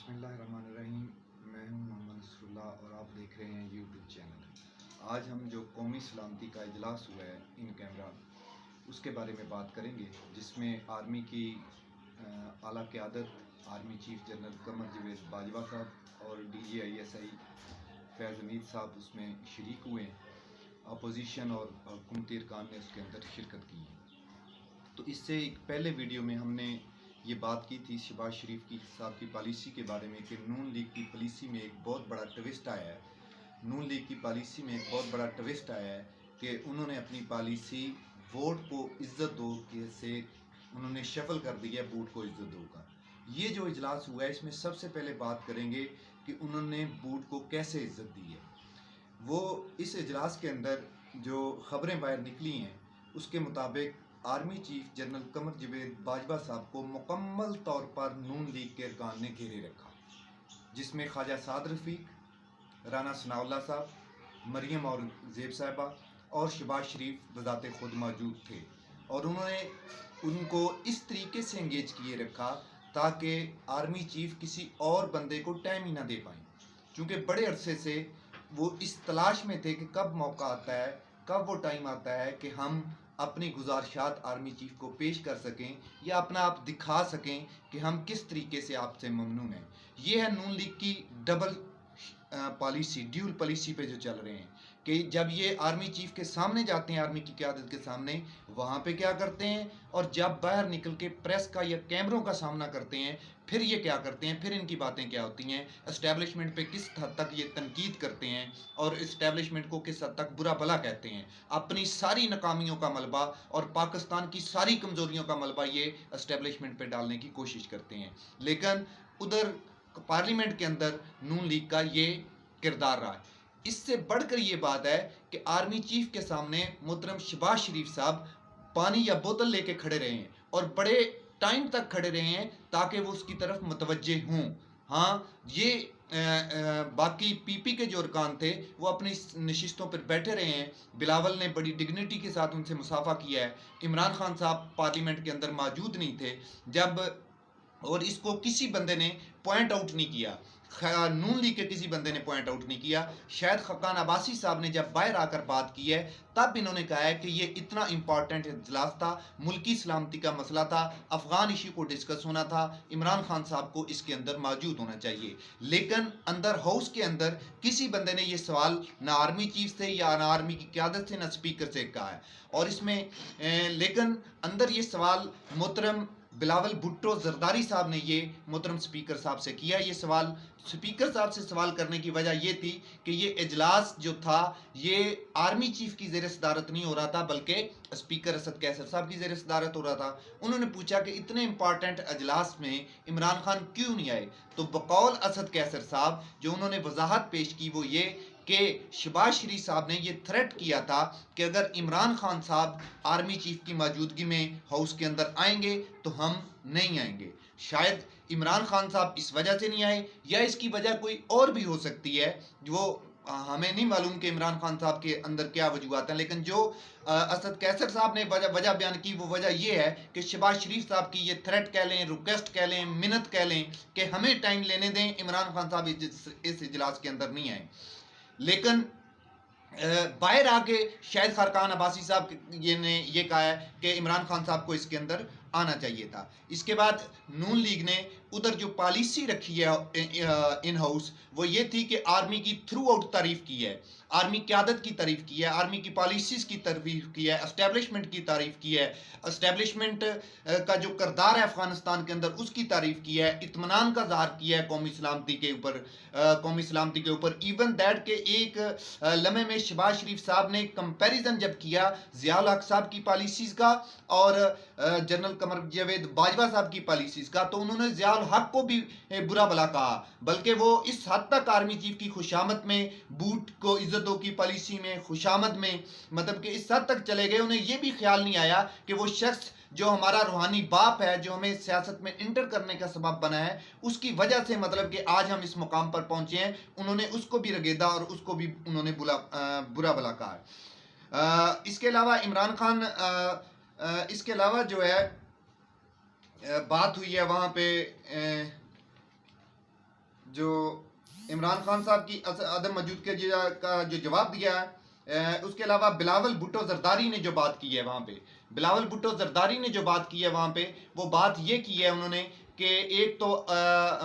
بسم اللہ الرحمن الرحیم۔ میں ہوں محمد نصر اللہ اور آپ دیکھ رہے ہیں یوٹیوب چینل۔ آج ہم جو قومی سلامتی کا اجلاس ہوا ہے ان کیمرہ، اس کے بارے میں بات کریں گے، جس میں آرمی کی اعلیٰ قیادت army chief general Qamar Javed Bajwa صاحب اور DGISI فیض حمید صاحب اس میں شریک ہوئے ہیں۔ اپوزیشن اور حکومتی ارکان نے اس کے اندر شرکت کی ہے۔ تو اس سے ایک پہلے ویڈیو میں ہم نے یہ بات کی تھی شہباز شریف صاحب کی پالیسی کے بارے میں کہ نون لیگ کی پالیسی میں ایک بہت بڑا ٹوسٹ آیا ہے۔ نون لیگ کی پالیسی میں ایک بہت بڑا ٹوسٹ آیا ہے کہ انہوں نے اپنی پالیسی ووٹ کو عزت دو سے انہوں نے شفل کر دیا ہے، بوٹ کو عزت دو کا۔ یہ جو اجلاس ہوا ہے اس میں سب سے پہلے بات کریں گے کہ انہوں نے بوٹ کو کیسے عزت دی ہے۔ وہ اس اجلاس کے اندر جو خبریں باہر نکلی ہیں اس کے مطابق army chief general Qamar Javed Bajwa صاحب کو مکمل طور پر نون لیگ کے ارکان نے گھیرے رکھا، جس میں خواجہ سعد رفیق، رانا ثناء اللہ صاحب، مریم اورنگزیب صاحبہ اور شہباز شریف بذات خود موجود تھے، اور انہوں نے ان کو اس طریقے سے انگیج کیے رکھا تاکہ آرمی چیف کسی اور بندے کو ٹائم ہی نہ دے پائیں، چونکہ بڑے عرصے سے وہ اس تلاش میں تھے کہ کب موقع آتا ہے، کب وہ ٹائم آتا ہے کہ ہم اپنی گزارشات آرمی چیف کو پیش کر سکیں یا اپنا آپ دکھا سکیں کہ ہم کس طریقے سے آپ سے ممنون ہیں۔ یہ ہے نون لیگ کی ڈبل پالیسی، ڈیول پالیسی پہ جو چل رہے ہیں کہ جب یہ آرمی چیف کے سامنے جاتے ہیں، آرمی کی قیادت کے سامنے، وہاں پہ کیا کرتے ہیں، اور جب باہر نکل کے پریس کا یا کیمروں کا سامنا کرتے ہیں پھر یہ کیا کرتے ہیں، پھر ان کی باتیں کیا ہوتی ہیں، اسٹیبلشمنٹ پہ کس حد تک یہ تنقید کرتے ہیں اور اسٹیبلشمنٹ کو کس حد تک برا بھلا کہتے ہیں۔ اپنی ساری ناکامیوں کا ملبہ اور پاکستان کی ساری کمزوریوں کا ملبہ یہ اسٹیبلشمنٹ پہ ڈالنے کی کوشش کرتے ہیں، لیکن ادھر پارلیمنٹ کے اندر نون لیگ کا یہ کردار رہا ہے۔ اس سے بڑھ کر یہ بات ہے کہ آرمی چیف کے سامنے محترم شہباز شریف صاحب پانی یا بوتل لے کے کھڑے رہے ہیں اور بڑے ٹائم تک کھڑے رہے ہیں تاکہ وہ اس کی طرف متوجہ ہوں۔ ہاں، یہ باقی پی کے جو ارکان تھے وہ اپنی نشستوں پر بیٹھے رہے ہیں۔ بلاول نے بڑی ڈگنیٹی کے ساتھ ان سے مصافحہ کیا ہے۔ عمران خان صاحب پارلیمنٹ کے اندر موجود نہیں تھے جب، اور اس کو کسی بندے نے پوائنٹ آؤٹ نہیں کیا، نون لیگ کے کسی بندے نے پوائنٹ آؤٹ نہیں کیا۔ شاید خاقان عباسی صاحب نے جب باہر آ کر بات کی ہے تب انہوں نے کہا ہے کہ یہ اتنا امپورٹنٹ اجلاس تھا، ملکی سلامتی کا مسئلہ تھا، افغان ایشو کو ڈسکس ہونا تھا، عمران خان صاحب کو اس کے اندر موجود ہونا چاہیے، لیکن اندر ہاؤس کے اندر کسی بندے نے یہ سوال نہ آرمی چیف سے یا نہ آرمی کی قیادت سے نہ اسپیکر سے کہا ہے، اور اس میں لیکن اندر یہ سوال محترم بلاول بھٹو زرداری صاحب نے یہ محترم اسپیکر صاحب سے کیا۔ یہ سوال اسپیکر صاحب سے سوال کرنے کی وجہ یہ تھی کہ یہ اجلاس جو تھا یہ آرمی چیف کی زیر صدارت نہیں ہو رہا تھا بلکہ اسپیکر اسد قیصر صاحب کی زیر صدارت ہو رہا تھا۔ انہوں نے پوچھا کہ اتنے امپورٹنٹ اجلاس میں عمران خان کیوں نہیں آئے، تو بقول اسد قیصر صاحب جو انہوں نے وضاحت پیش کی وہ یہ کہ شہباز شریف صاحب نے یہ تھریٹ کیا تھا کہ اگر عمران خان صاحب آرمی چیف کی موجودگی میں ہاؤس کے اندر آئیں گے تو ہم نہیں آئیں گے۔ شاید عمران خان صاحب اس وجہ سے نہیں آئے یا اس کی وجہ کوئی اور بھی ہو سکتی ہے، جو ہمیں نہیں معلوم کہ عمران خان صاحب کے اندر کیا وجوہات ہیں، لیکن جو اسد قیصر صاحب نے وجہ بیان کی وہ وجہ یہ ہے کہ شہباز شریف صاحب کی یہ تھریٹ کہہ لیں، ریکویسٹ کہہ لیں، منت کہہ لیں کہ ہمیں ٹائم لینے دیں، عمران خان صاحب اس اجلاس کے اندر نہیں آئیں، لیکن باہر آ کے شاید خاقان عباسی صاحب نے یہ کہا ہے کہ عمران خان صاحب کو اس کے اندر آنا چاہیے تھا۔ اس کے بعد نون لیگ نے ادھر جو پالیسی رکھی ہے ان ہاؤس وہ یہ تھی کہ آرمی کی تھرو آؤٹ تعریف کی ہے، آرمی قیادت کی تعریف کی ہے، آرمی کی پالیسیز کی تعریف کی ہے، اسٹیبلشمنٹ کی تعریف کی ہے، اسٹیبلشمنٹ کا جو کردار ہے افغانستان کے اندر اس کی تعریف کی ہے، اطمینان کا اظہار کیا ہے قومی سلامتی کے اوپر، ایون دیٹ کہ ایک لمحے میں شہباز شریف صاحب نے کمپیریزن جب کیا ضیاء الحق صاحب کی پالیسیز کا اور جنرل قمر جاوید باجوہ صاحب کی پالیسیز کا، تو انہوں نے ضیاء الحق کو بھی برا بھلا کہا، بلکہ وہ اس حد تک آرمی چیف کی خوشامد میں، بوٹ کو عزت دو کی پالیسی میں، خوشامد میں، مطلب کہ اس حد تک چلے گئے، انہیں یہ بھی خیال نہیں آیا کہ وہ شخص جو ہمارا روحانی باپ ہے، جو ہمیں سیاست میں انٹر کرنے کا سبب بنا ہے، اس کی وجہ سے مطلب کہ آج ہم اس مقام پر پہنچے ہیں، انہوں نے اس کو بھی رگیدا اور اس کو بھی انہوں نے برا بھلا کہا ہے۔ اس کے علاوہ عمران خان، اس کے علاوہ جو ہے بات ہوئی ہے وہاں پہ जो इमरान खान साहब की अदम मौजूदगी का जो जवाब दिया है, उसके अलावा बिलावल भुट्टो जरदारी ने जो बात की है वहाँ पे, बिलावल भुट्टो जरदारी ने जो बात की है वहाँ पे, वो बात ये की है उन्होंने कि एक तो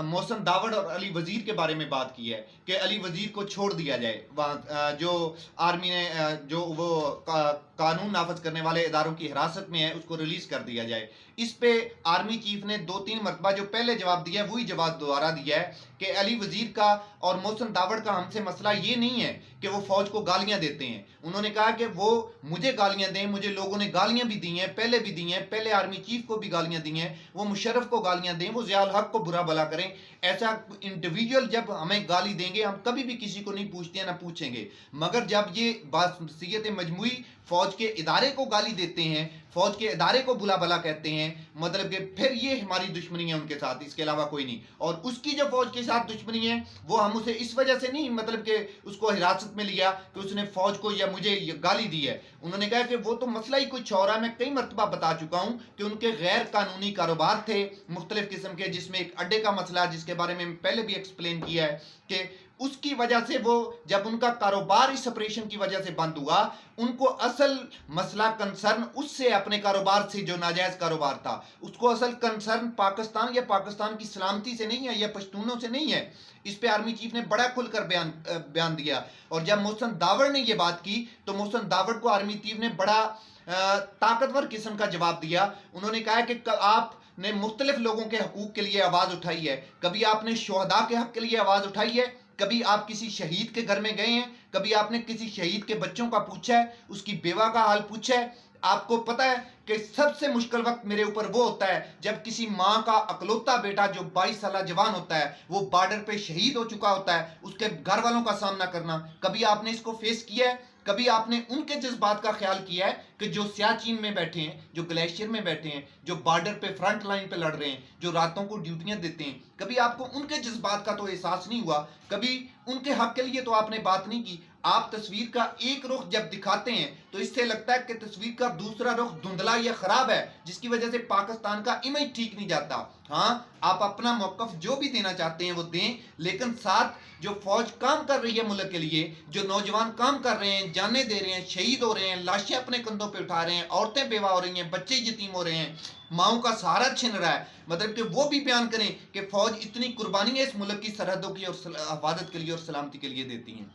मोहसिन दावड़ और अली वजीर के बारे में बात की है कि अली वजीर को छोड़ दिया जाए, वहाँ जो आर्मी ने जो वो कानून नाफज करने वाले इदारों की हिरासत में है उसको रिलीज कर दिया जाए। इस पे आर्मी चीफ ने 2-3 मरतबा जो पहले जवाब दिया है वही जवाब दोबारा दिया है कि अली वजीर का और मोहसिन दावड़ का हमसे मसला ये नहीं है कि वो फौज को गालियां देते हैं। उन्होंने कहा कि वो मुझे गालियां दें, मुझे लोगों ने गालियां भी दी हैं, पहले भी दी हैं, पहले आर्मी चीफ को भी गालियां दी हैं, वो मुशर्रफ को गालियां दें, वो ज़ियाउल हक को बुरा भला करें। ऐसा इंडिविजुअल जब हमें गाली देंगे हम कभी भी किसी को नहीं पूछते हैं ना पूछेंगे, मगर जब ये बासियत मजमूई फौज के इदारे को गाली देते हैं, फौज के इदारे को बुला भला कहते हैं, मतलब कि फिर ये हमारी दुश्मनी है उनके साथ, इसके अलावा कोई नहीं। और उसकी जो फौज के साथ दुश्मनी है वो हम उसे इस वजह से नहीं मतलब कि उसको हिरासत में लिया कि उसने फौज को या मुझे गाली दी है। उन्होंने कहा कि वो तो मसला ही कुछ और है। मैं कई मरतबा बता चुका हूं कि उनके गैर कानूनी कारोबार थे मुख्तलिफ किस्म के, जिसमें एक अड्डे का मसला जिसके बारे में पहले भी एक्सप्लेन किया है कि उसकी वजह से वो जब उनका कारोबार इस ऑपरेशन की वजह से बंद हुआ, उनको असल मसला कंसर्न उससे अपने कारोबार से जो नाजायज कारोबार था उसको असल कंसर्न पाकिस्तान या पाकिस्तान की सलामती से नहीं है या पश्तूनों से नहीं है। इस पे आर्मी चीफ ने बड़ा खुलकर बयान दिया। और जब मोहसिन दावड़ ने ये बात की तो मोहसिन दावड़ को आर्मी चीफ ने बड़ा ताकतवर किस्म का जवाब दिया। उन्होंने कहा कि आपने मुख्तलिफ लोगों के हकूक के लिए आवाज उठाई है, कभी आपने शोहदा के हक के लिए आवाज उठाई है, कभी आप किसी शहीद के घर में गए हैं, कभी आपने किसी शहीद के बच्चों का पूछा है, उसकी बेवा का हाल पूछा है। आपको पता है कि सबसे मुश्किल वक्त मेरे ऊपर वो होता है जब किसी माँ का अकलौता बेटा जो 22 साल जवान होता है वो बॉर्डर पे शहीद हो चुका होता है, उसके घर वालों का सामना करना। कभी आपने इसको फेस किया है? कभी आपने उनके जज्बात का ख्याल किया है कि जो सियाचिन में बैठे हैं, जो ग्लेशियर में बैठे हैं, जो बॉर्डर पे फ्रंट लाइन पे लड़ रहे हैं, जो रातों को ड्यूटियां देते हैं, कभी आपको उनके जज्बात का तो एहसास नहीं हुआ? कभी उनके हक के लिए तो आपने बात नहीं की? आप तस्वीर का एक रुख जब दिखाते हैं तो इससे लगता है कि तस्वीर का दूसरा रुख धुंधला या खराब है, जिसकी वजह से पाकिस्तान का इमेज ठीक नहीं जाता। हाँ, आप अपना मौकफ जो भी देना चाहते हैं वो दें, लेकिन साथ जो फौज काम कर रही है मुल्क के लिए, जो नौजवान काम कर रहे हैं, जाने दे रहे हैं, शहीद हो रहे हैं, लाशें अपने कंधों पे उठा रहे हैं, औरतें बेवा हो रही हैं, बच्चे यतीम हो रहे हैं, माओं का सहारा छिन रहा है, मतलब कि वो भी बयान करें कि फौज इतनी कुर्बानी है इस मुल्क की सरहदों की और हिफाजत के लिए और सलामती के लिए देती हैं।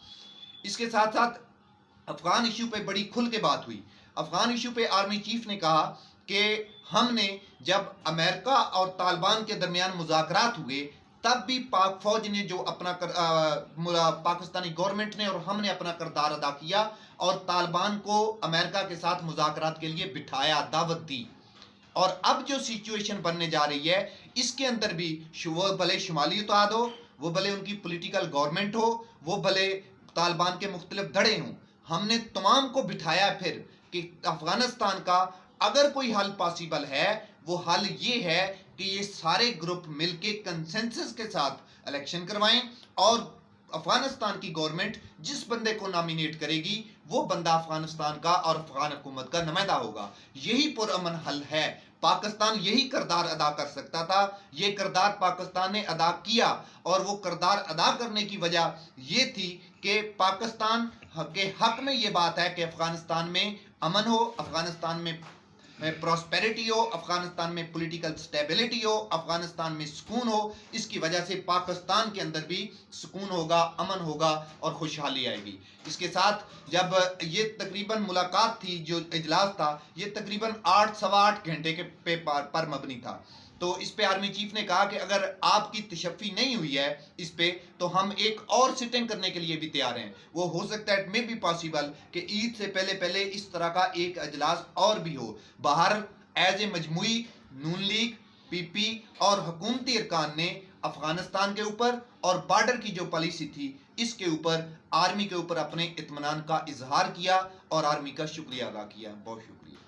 इसके साथ साथ अफगान इशू पे बड़ी खुल के बात हुई। अफगान इशू पे आर्मी चीफ ने कहा कि हमने जब अमेरिका और तालिबान के दरमियान मुज़ाकरात हुए तब भी पाक फौज ने जो अपना पाकिस्तानी गवर्नमेंट ने और हमने अपना किरदार अदा किया और तालिबान को अमेरिका के साथ मुज़ाकरात के लिए बिठाया, दावत दी। और अब जो सिचुएशन बनने जा रही है इसके अंदर भी वो भले शुमाली उताद हो, वो भले उनकी पॉलिटिकल गवर्नमेंट हो, वो भले तालिबान के मुख्तलिफ धड़े हों, हमने तमाम को बिठाया फिर कि अफगानिस्तान का अगर कोई हल पॉसिबल है वो हल ये है कि ये सारे ग्रुप मिलके कंसेंसस के साथ इलेक्शन करवाएं और अफगानिस्तान की गवर्नमेंट जिस बंदे को नॉमिनेट करेगी वो बंदा अफगानिस्तान का और अफगान हुकूमत का नुमाइंदा होगा। यही पुरअमन हल है। पाकिस्तान यही किरदार अदा कर सकता था, ये किरदार पाकिस्तान ने अदा किया और वो किरदार अदा करने की वजह ये थी कि पाकिस्तान के हक में ये बात है कि अफगानिस्तान में अमन हो, अफगानिस्तान में प्रॉस्पेरिटी हो, अफगानिस्तान में पॉलिटिकल स्टेबिलिटी हो, अफगानिस्तान में सुकून हो। इसकी वजह से पाकिस्तान के अंदर भी सुकून होगा, अमन होगा और खुशहाली आएगी। इसके साथ जब ये तकरीबन मुलाकात थी, जो इजलास था, ये तकरीबन 8-8.25 घंटे के पर मबनी था। तो इस पे आर्मी चीफ ने कहा कि अगर आपकी तशफ़ी नहीं हुई है इस पे तो हम एक और सिटिंग करने के लिए भी तैयार हैं। वो हो सकता है इट मे बी पॉसिबल कि ईद से पहले पहले इस तरह का एक अजलास और भी हो। बाहर एज ए मजमूई नून लीग, पीपी और हुकूमती अरकान ने अफगानिस्तान के ऊपर और बॉर्डर की जो पॉलिसी थी इसके ऊपर आर्मी के ऊपर अपने इत्मीनान का इजहार किया और आर्मी का शुक्रिया अदा किया। बहुत शुक्रिया।